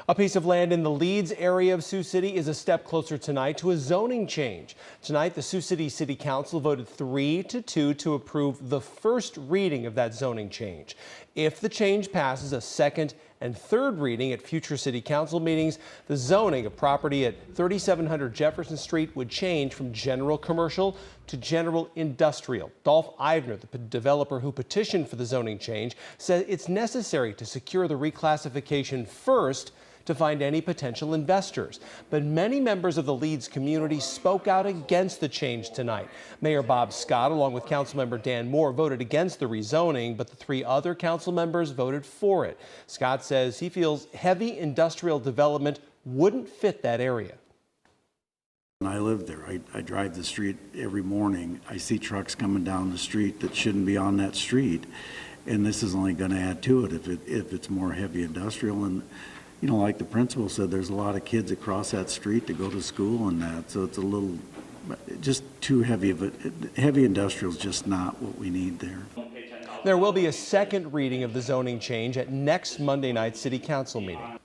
A piece of land in the Leeds area of Sioux City is a step closer tonight to a zoning change. Tonight, the Sioux City City Council voted 3-2 to approve the first reading of that zoning change. If the change passes a second and third reading at future City Council meetings, the zoning of property at 3700 Jefferson Street would change from general commercial to general industrial. Dolph Ivner, the developer who petitioned for the zoning change, said it's necessary to secure the reclassification first to find any potential investors. But many members of the Leeds community spoke out against the change tonight. Mayor Bob Scott, along with Councilmember Dan Moore, voted against the rezoning, but the 3 other council members voted for it. Scott says he feels heavy industrial development wouldn't fit that area. I live there. I drive the street every morning. I see trucks coming down the street that shouldn't be on that street, and this is only going to add to it if it's more heavy industrial. And you know, like the principal said, there's a lot of kids across that street to go to school and that, so it's a little just too heavy of it. Heavy industrial is just not what we need there. There will be a second reading of the zoning change at next Monday night's City Council meeting.